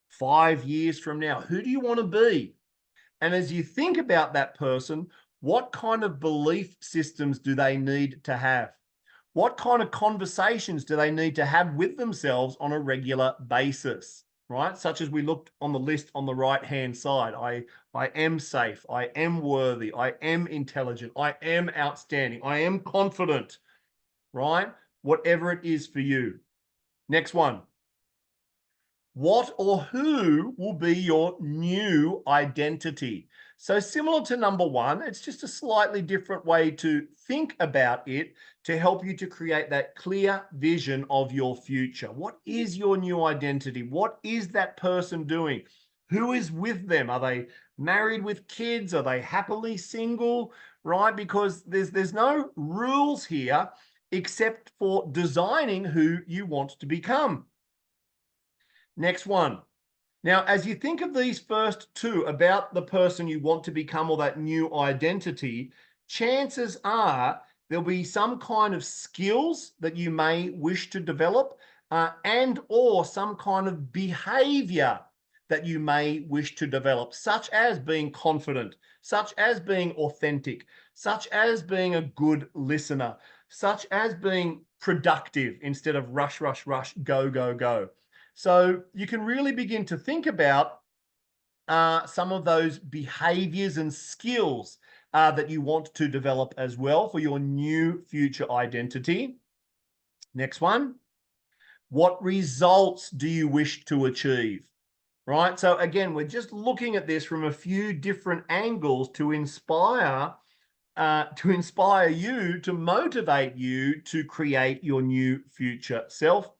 5 years from now? Who do you want to be? And as you think about that person, what kind of belief systems do they need to have? What kind of conversations do they need to have with themselves on a regular basis, right? Such as we looked on the list on the right-hand side. I am safe. I am worthy. I am intelligent. I am outstanding. I am confident, right? Whatever it is for you. Next one. What or who will be your new identity? So similar to number one, it's just a slightly different way to think about it to help you to create that clear vision of your future. What is your new identity? What is that person doing? Who is with them? Are they married with kids? Are they happily single? Right? Because there's no rules here except for designing who you want to become. Next one. Now, as you think of these first two about the person you want to become or that new identity, chances are there'll be some kind of skills that you may wish to develop and or some kind of behavior that you may wish to develop, such as being confident, such as being authentic, such as being a good listener, such as being productive instead of rush, rush, rush, go, go, go. So you can really begin to think about some of those behaviors and skills that you want to develop as well for your new future identity. Next one. What results do you wish to achieve? Right? So again, we're just looking at this from a few different angles to inspire you, to motivate you to create your new future self.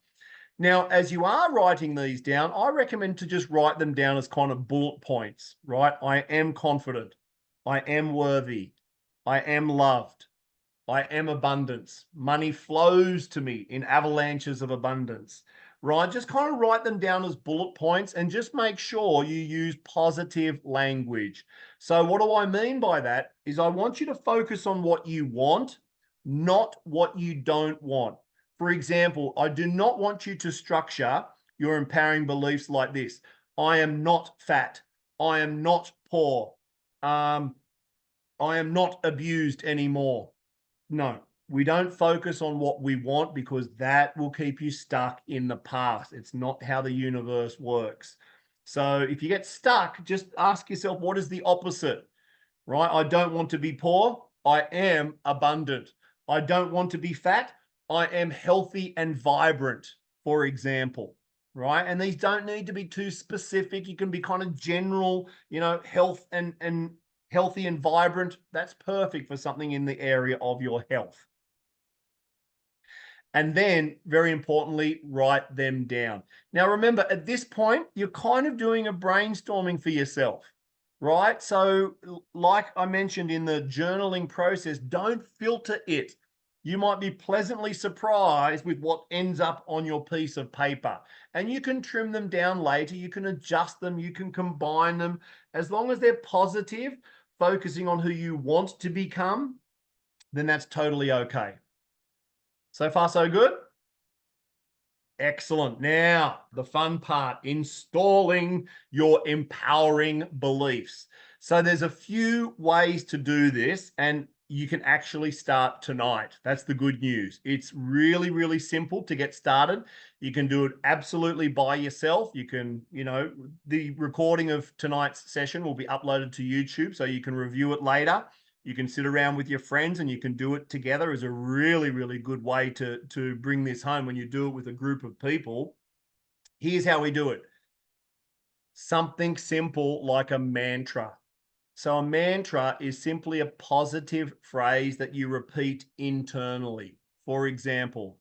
Now, as you are writing these down, I recommend to just write them down as kind of bullet points, right? I am confident. I am worthy. I am loved. I am abundance. Money flows to me in avalanches of abundance, right? Just kind of write them down as bullet points and just make sure you use positive language. So what do I mean by that is I want you to focus on what you want, not what you don't want. For example, I do not want you to structure your empowering beliefs like this. I am not fat. I am not poor. I am not abused anymore. No, we don't focus on what we want because that will keep you stuck in the past. It's not how the universe works. So if you get stuck, just ask yourself, what is the opposite, right? I don't want to be poor. I am abundant. I don't want to be fat. I am healthy and vibrant, for example, right? And these don't need to be too specific. You can be kind of general, you know, health and healthy and vibrant. That's perfect for something in the area of your health. And then, very importantly, write them down. Now, remember, at this point, you're kind of doing a brainstorming for yourself, right? So like I mentioned in the journaling process, don't filter it. You might be pleasantly surprised with what ends up on your piece of paper. And you can trim them down later. You can adjust them. You can combine them. As long as they're positive, focusing on who you want to become, then that's totally okay. So far, so good? Excellent. Now, the fun part, installing your empowering beliefs. So there's a few ways to do this, and you can actually start tonight. That's the good news. It's really, really simple to get started. You can do it absolutely by yourself. You can, you know, the recording of tonight's session will be uploaded to YouTube, so you can review it later. You can sit around with your friends and you can do it together. Is a really, really good way to bring this home when you do it with a group of people. Here's how we do it. Something simple like a mantra. So a mantra is simply a positive phrase that you repeat internally. For example,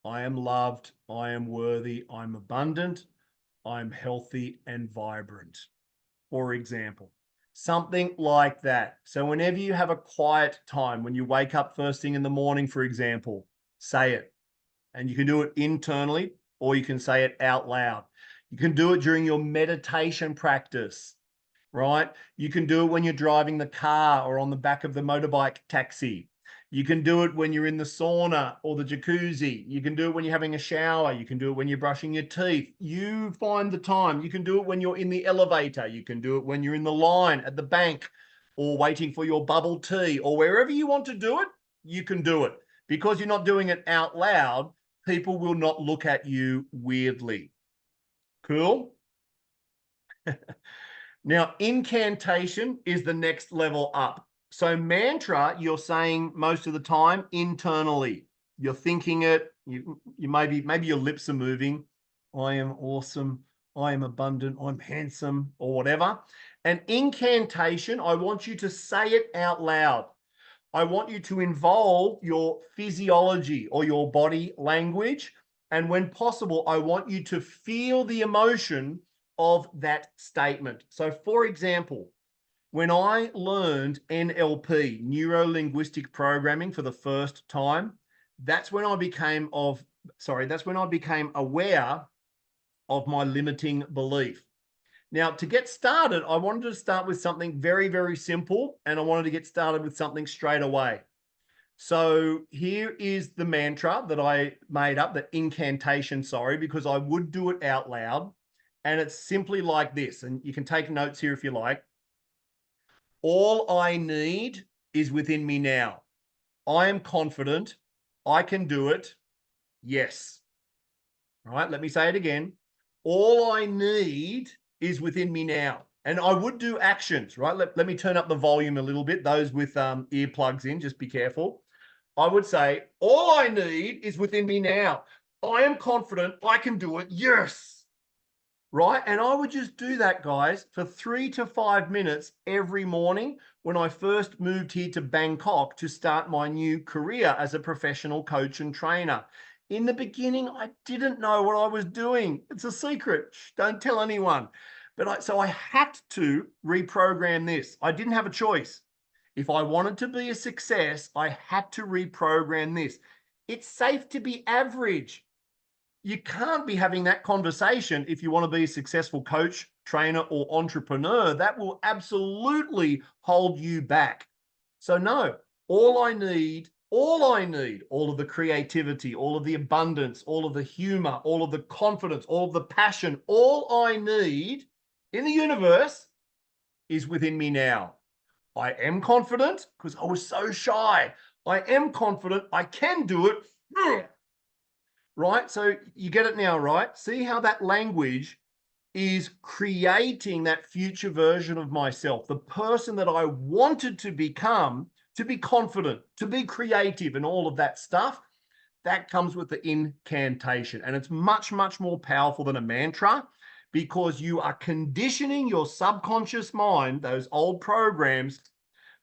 I am loved, I am worthy, I'm abundant, I'm healthy and vibrant. For example. Something like that. So whenever you have a quiet time, when you wake up first thing in the morning, for example, say it. And you can do it internally or you can say it out loud. You can do it during your meditation practice, right? You can do it when you're driving the car or on the back of the motorbike taxi. You can do it when you're in the sauna or the jacuzzi. You can do it when you're having a shower. You can do it when you're brushing your teeth. You find the time. You can do it when you're in the elevator. You can do it when you're in the line at the bank or waiting for your bubble tea or wherever you want to do it, you can do it. Because you're not doing it out loud, people will not look at you weirdly. Cool? Now, incantation is the next level up. So mantra, you're saying most of the time internally. You're thinking it. You maybe your lips are moving. I am awesome. I am abundant. I'm handsome, or whatever. And incantation, I want you to say it out loud. I want you to involve your physiology or your body language. And when possible, I want you to feel the emotion of that statement. So, for example, when I learned NLP, neuro-linguistic programming, for the first time, that's when I became aware of my limiting belief. Now, to get started, I wanted to start with something very, very simple, and I wanted to get started with something straight away. So here is the mantra that I made up, the incantation, because I would do it out loud. And it's simply like this, and you can take notes here if you like. All I need is within me now. I am confident. I can do it. Yes. All right, let me say it again. All I need is within me now. And I would do actions, right? Let me turn up the volume a little bit. Those with earplugs in, just be careful. I would say, all I need is within me now. I am confident. I can do it. Yes. Right? And I would just do that, guys, for 3 to 5 minutes every morning when I first moved here to Bangkok to start my new career as a professional coach and trainer. In the beginning, I didn't know what I was doing. It's a secret. Shh, don't tell anyone. But so I had to reprogram this. I didn't have a choice. If I wanted to be a success, I had to reprogram this. It's safe to be average. You can't be having that conversation if you want to be a successful coach, trainer, or entrepreneur. That will absolutely hold you back. So no, all I need, all of the creativity, all of the abundance, all of the humor, all of the confidence, all of the passion, all I need in the universe is within me now. I am confident because I was so shy. I am confident I can do it. Right? So you get it now, right? See how that language is creating that future version of myself, the person that I wanted to become, to be confident, to be creative, and all of that stuff. That comes with the incantation. And it's much, much more powerful than a mantra because you are conditioning your subconscious mind, those old programs,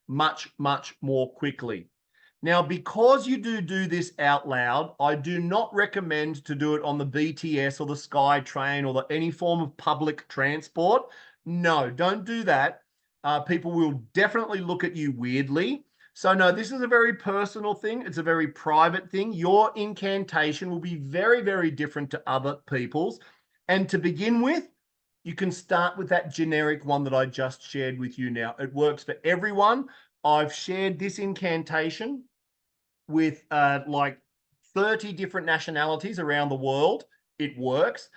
much, much more quickly. Now, because you do this out loud, I do not recommend to do it on the BTS or the SkyTrain or any form of public transport. No, don't do that. People will definitely look at you weirdly. So no, this is a very personal thing. It's a very private thing. Your incantation will be very, very different to other people's. And to begin with, you can start with that generic one that I just shared with you now. It works for everyone. I've shared this incantation with like 30 different nationalities around the world. It works.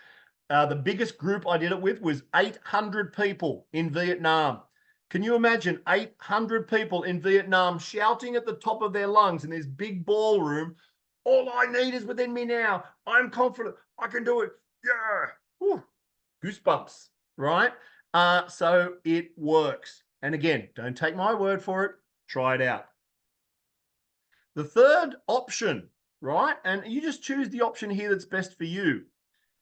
The biggest group I did it with was 800 people in Vietnam. Can you imagine 800 people in Vietnam shouting at the top of their lungs in this big ballroom? All I need is within me now. I'm confident. I can do it. Yeah. Whew. Goosebumps, right? So it works. And again, don't take my word for it. Try it out. The third option, right? And you just choose the option here that's best for you,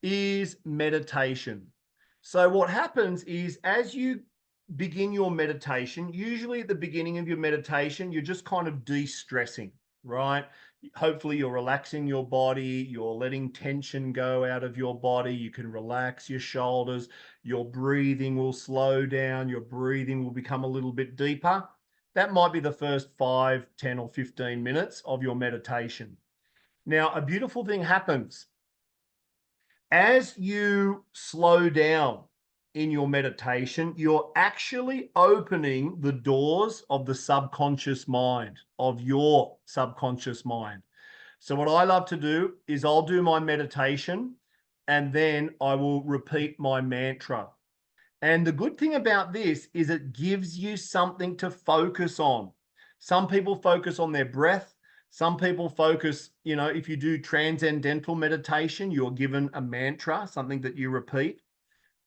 is meditation. So what happens is as you begin your meditation, usually at the beginning of your meditation, you're just kind of de-stressing, right? Hopefully you're relaxing your body, you're letting tension go out of your body, you can relax your shoulders, your breathing will slow down, your breathing will become a little bit deeper. That might be the first 5, 10, or 15 minutes of your meditation. Now, a beautiful thing happens. As you slow down in your meditation, you're actually opening the doors of the subconscious mind, of your subconscious mind. So what I love to do is I'll do my meditation and then I will repeat my mantra. And the good thing about this is it gives you something to focus on. Some people focus on their breath. Some people focus, you know, if you do transcendental meditation, you're given a mantra, something that you repeat.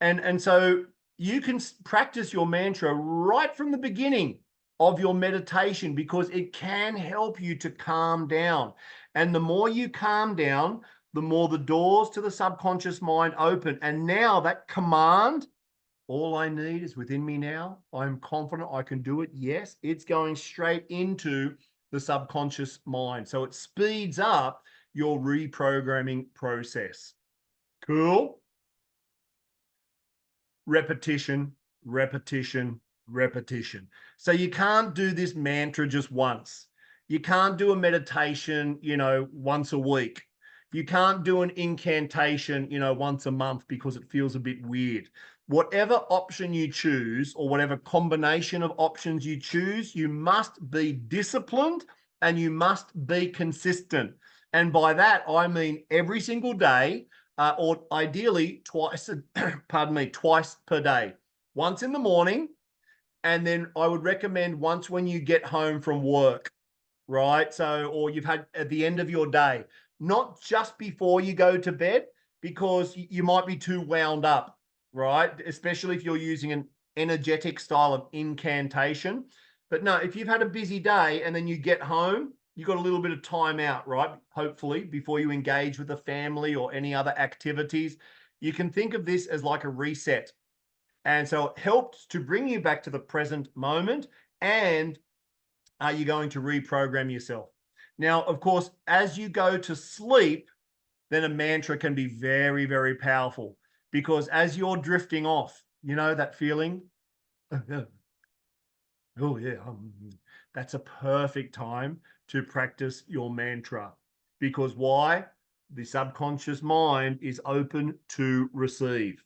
And so you can practice your mantra right from the beginning of your meditation because it can help you to calm down. And the more you calm down, the more the doors to the subconscious mind open. And now that command, all I need is within me now. I'm confident I can do it. Yes, it's going straight into the subconscious mind. So it speeds up your reprogramming process. Cool? Repetition, repetition, repetition. So you can't do this mantra just once. You can't do a meditation, you know, once a week. You can't do an incantation, you know, once a month because it feels a bit weird. Whatever option you choose or whatever combination of options you choose, you must be disciplined and you must be consistent. And by that, I mean every single day, or ideally twice, twice per day. Once in the morning, and then I would recommend once when you get home from work, right? So, or you've had at the end of your day, not just before you go to bed, because you might be too wound up, right? Especially if you're using an energetic style of incantation. But no, if you've had a busy day and then you get home, you've got a little bit of time out, right? Hopefully, before you engage with the family or any other activities, you can think of this as like a reset. And so it helps to bring you back to the present moment, and you're going to reprogram yourself. Now, of course, as you go to sleep, then a mantra can be very, very powerful because as you're drifting off, you know that feeling? Oh, yeah. That's a perfect time to practice your mantra. Because why? The subconscious mind is open to receive.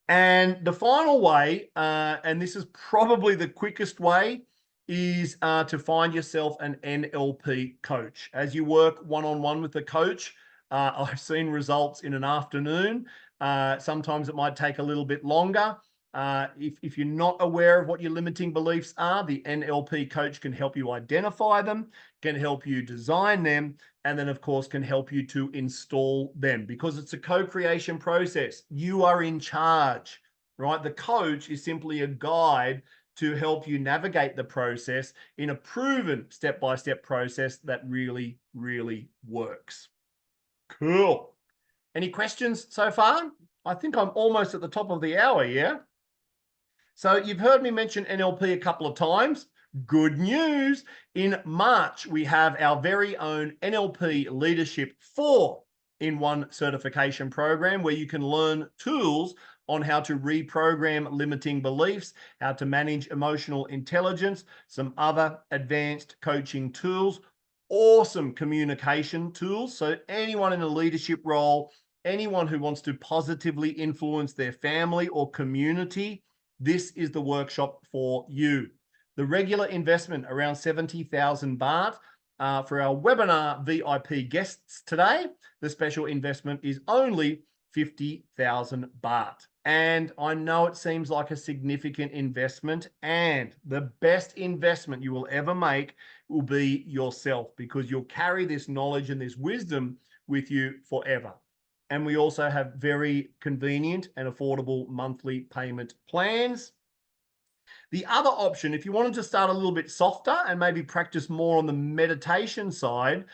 And the final way, and this is probably the quickest way, is to find yourself an NLP coach. As you work one-on-one with the coach, I've seen results in an afternoon. Sometimes it might take a little bit longer. If you're not aware of what your limiting beliefs are, the NLP coach can help you identify them, can help you design them, and then, of course, can help you to install them, because it's a co-creation process. You are in charge, right? The coach is simply a guide to help you navigate the process in a proven step-by-step process that really, really works. Cool. Any questions so far? I think I'm almost at the top of the hour, yeah? So you've heard me mention NLP a couple of times. Good news. In March, we have our very own NLP Leadership 4-in-1 certification program where you can learn tools on how to reprogram limiting beliefs, how to manage emotional intelligence, some other advanced coaching tools, awesome communication tools. So anyone in a leadership role, anyone who wants to positively influence their family or community, this is the workshop for you. The regular investment, around 70,000 baht. For our webinar VIP guests today, the special investment is only 50,000 baht. And I know it seems like a significant investment, and the best investment you will ever make will be yourself, because you'll carry this knowledge and this wisdom with you forever. And we also have very convenient and affordable monthly payment plans. The other option, if you wanted to start a little bit softer and maybe practice more on the meditation side,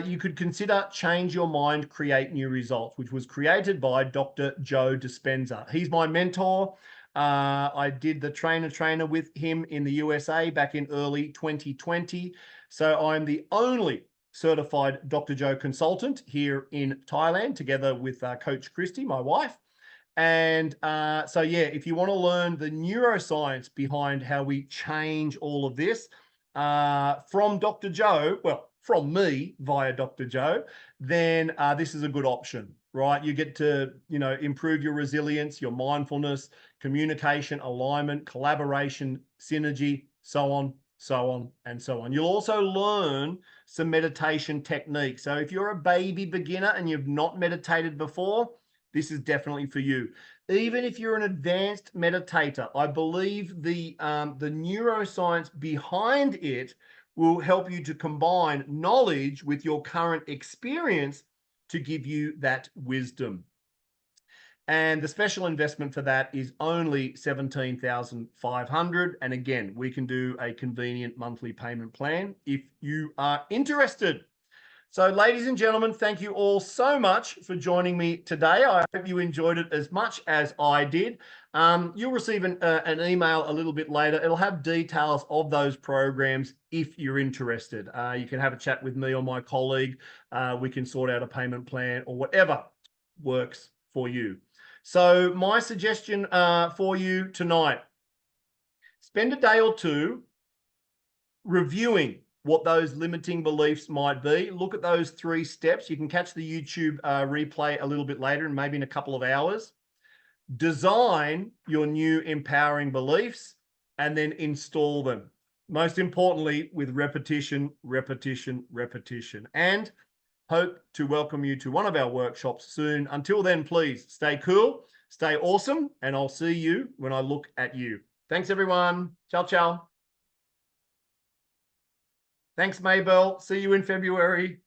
you could consider Change Your Mind, Create New Results, which was created by Dr. Joe Dispenza. He's my mentor. I did the trainer with him in the USA back in early 2020. So I'm the only certified Dr. Joe consultant here in Thailand, together with Coach Christy, my wife. And so, yeah, if you want to learn the neuroscience behind how we change all of this from Dr. Joe, well, from me via Dr. Joe, then this is a good option, right? You get to, improve your resilience, your mindfulness, communication, alignment, collaboration, synergy, so on, and so on. You'll also learn some meditation techniques. So if you're a baby beginner and you've not meditated before, this is definitely for you. Even if you're an advanced meditator, I believe the neuroscience behind it will help you to combine knowledge with your current experience to give you that wisdom. And the special investment for that is only 17,500. And again, we can do a convenient monthly payment plan if you are interested. So, ladies and gentlemen, thank you all so much for joining me today. I hope you enjoyed it as much as I did. You'll receive an email a little bit later. It'll have details of those programs if you're interested. You can have a chat with me or my colleague. We can sort out a payment plan or whatever works for you. So my suggestion for you tonight, spend a day or two reviewing what those limiting beliefs might be. Look at those 3 steps. You can catch the YouTube replay a little bit later and maybe in a couple of hours. Design your new empowering beliefs and then install them. Most importantly, with repetition, repetition, repetition. And hope to welcome you to one of our workshops soon. Until then, please stay cool, stay awesome, and I'll see you when I look at you. Thanks, everyone. Ciao, ciao. Thanks, Maybell. See you in February.